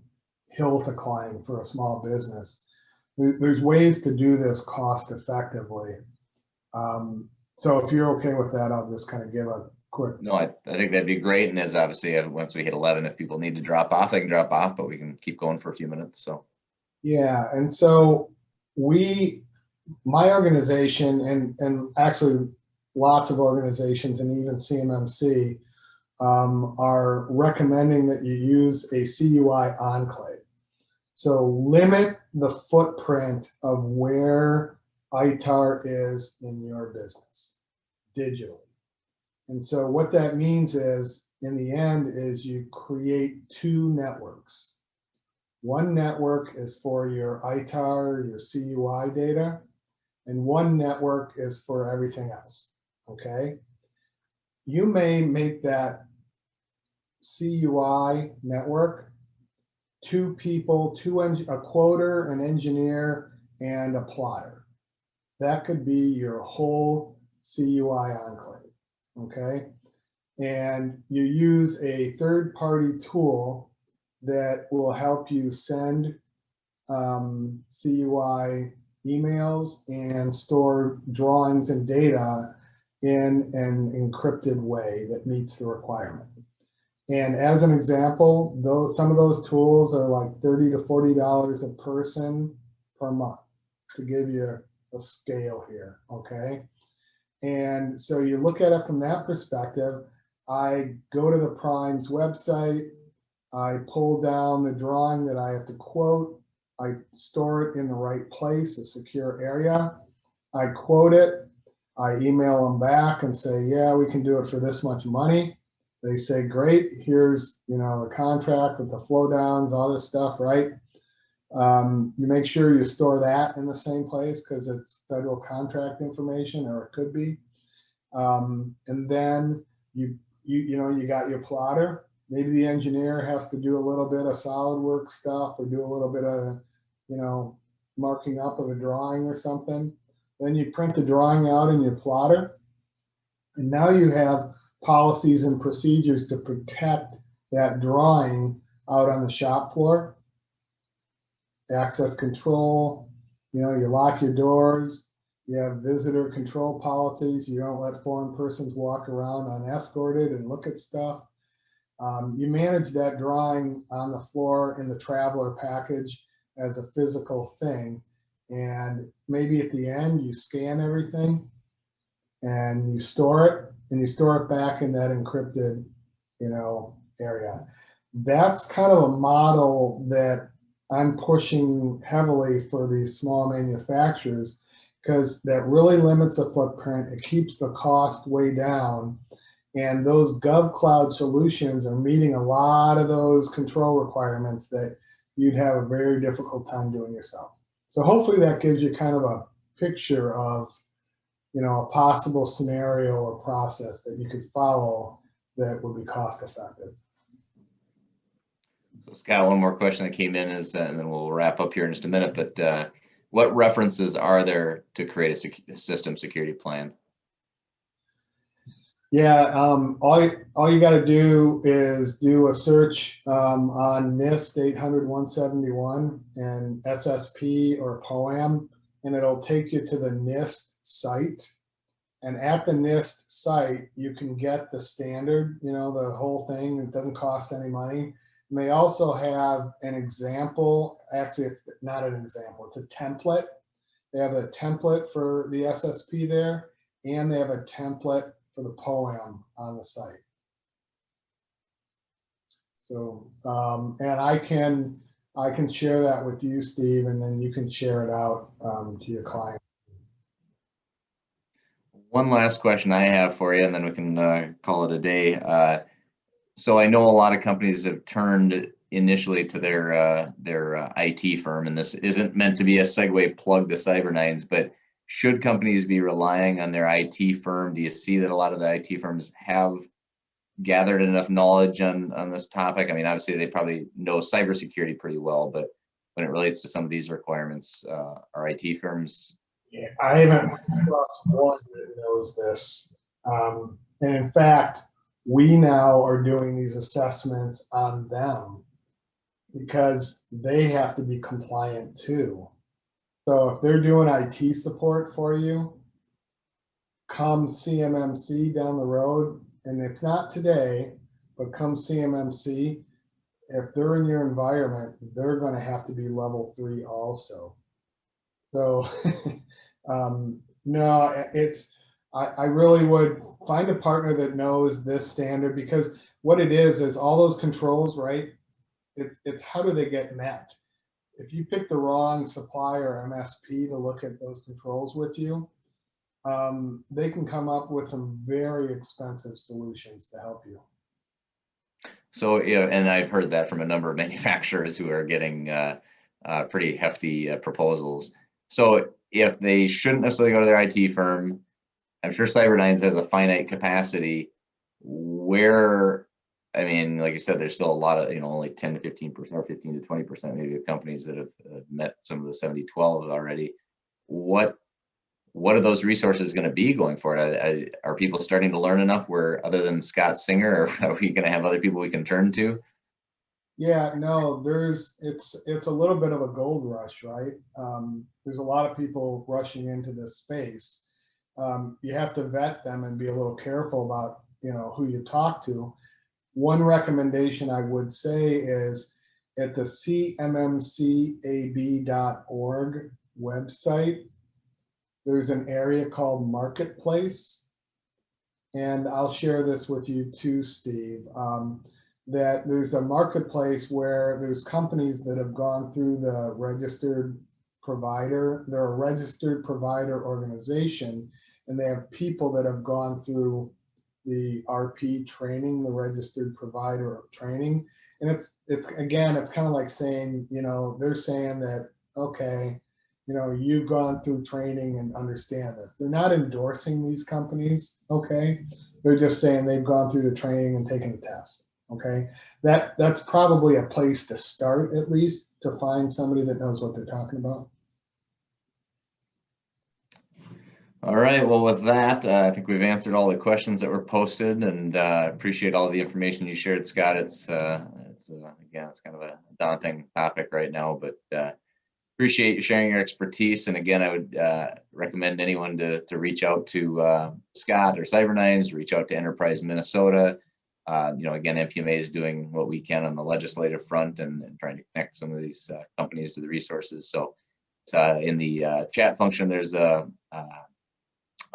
hill to climb for a small business. There's ways to do this cost effectively. So if you're okay with that, I'll just kind of give a quick. No, I think that'd be great. And as obviously once we hit 11, if people need to drop off, they can drop off, but we can keep going for a few minutes. So. Yeah, and so my organization and actually lots of organizations and even CMMC are recommending that you use a CUI enclave. So limit the footprint of where ITAR is in your business digitally. And so what that means is, in the end, is you create 2 networks. One network is for your ITAR, your CUI data, and one network is for everything else, okay? You may make that CUI network 2 people, a quoter, an engineer, and a plotter. That could be your whole CUI enclave, okay? And you use a third-party tool that will help you send CUI emails and store drawings and data in an encrypted way that meets the requirement. And as an example, some of those tools are like $30 to $40 a person per month, to give you a scale here, okay? And so you look at it from that perspective. I go to the Prime's website, I pull down the drawing that I have to quote, I store it in the right place, a secure area, I quote it, I email them back and say, yeah, we can do it for this much money. They say, great, here's the contract with the flow downs, all this stuff, right? You make sure you store that in the same place because it's federal contract information, or it could be. And then you got your plotter. Maybe the engineer has to do a little bit of SolidWorks stuff or do a little bit of, marking up of a drawing or something. Then you print the drawing out in your plotter. And now you have policies and procedures to protect that drawing out on the shop floor. Access control, you lock your doors, You have visitor control policies. You don't let foreign persons walk around unescorted and look at stuff. You manage that drawing on the floor in the traveler package as a physical thing. And maybe at the end, you scan everything and you store it, and you store it back in that encrypted, area. That's kind of a model that I'm pushing heavily for these small manufacturers, because that really limits the footprint. It keeps the cost way down. And those GovCloud solutions are meeting a lot of those control requirements that you'd have a very difficult time doing yourself. So hopefully that gives you kind of a picture of, a possible scenario or process that you could follow that would be cost effective. So Scott, one more question that came in is, and then we'll wrap up here in just a minute, but what references are there to create a system security plan? Yeah, all you got to do is do a search on NIST 800-171 and SSP or POAM, and it'll take you to the NIST site. And at the NIST site, you can get the standard, the whole thing. It doesn't cost any money. And they also have an example. Actually, it's not an example. It's a template. They have a template for the SSP there, and they have a template for the POAM on the site. So, and I can share that with you, Steve, and then you can share it out to your client. One last question I have for you, and then we can call it a day. So I know a lot of companies have turned initially to their IT firm, and this isn't meant to be a segue plug to CyberNINES, but should companies be relying on their IT firm? Do you see that a lot of the IT firms have gathered enough knowledge on this topic? I mean, obviously they probably know cybersecurity pretty well, but when it relates to some of these requirements, are IT firms? Yeah, I haven't come across one that knows this. And in fact, we now are doing these assessments on them because they have to be compliant too. So if they're doing IT support for you, come CMMC down the road, and it's not today, but come CMMC, if they're in your environment, they're going to have to be level 3 also. So no, I really would find a partner that knows this standard, because what it is all those controls, right? It's how do they get met? If you pick the wrong supplier MSP to look at those controls with you, they can come up with some very expensive solutions to help you. So, and I've heard that from a number of manufacturers who are getting pretty hefty proposals. So if they shouldn't necessarily go to their IT firm, I'm sure CyberNINES has a finite capacity where, I mean, like you said, there's still a lot of, only 10 to 15% or 15 to 20% maybe of companies that have met some of the 70-12 already. What are those resources going to be going forward? Are people starting to learn enough where, other than Scott Singer, or are we going to have other people we can turn to? Yeah, no, it's a little bit of a gold rush, right? There's a lot of people rushing into this space. You have to vet them and be a little careful about, who you talk to. One recommendation I would say is at the CMMCAB.org website, there's an area called Marketplace. And I'll share this with you too, Steve, that there's a marketplace where there's companies that have gone through the registered provider. They're a registered provider organization, and they have people that have gone through the RP training, the registered provider training. And it's again, it's kind of like saying, they're saying that, okay, you've gone through training and understand this. They're not endorsing these companies, okay? They're just saying they've gone through the training and taken the test, okay? That's probably a place to start, at least, to find somebody that knows what they're talking about. All right, well, with that, I think we've answered all the questions that were posted, and appreciate all the information you shared, Scott. It's again, it's kind of a daunting topic right now, but appreciate you sharing your expertise. And again, I would recommend anyone to reach out to Scott or CyberNINES, reach out to Enterprise Minnesota. Again, MPMA is doing what we can on the legislative front and trying to connect some of these companies to the resources. So in the chat function, there's a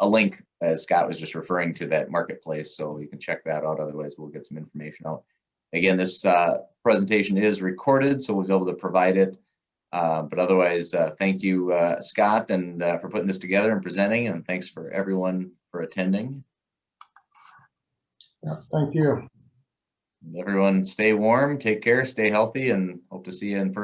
link, as Scott was just referring to, that marketplace. So you can check that out. Otherwise, we'll get some information out. Again, this presentation is recorded, so we'll be able to provide it. But otherwise, thank you, Scott, and for putting this together and presenting, and thanks for everyone for attending. Yeah, thank you. Everyone stay warm, take care, stay healthy, and hope to see you in person.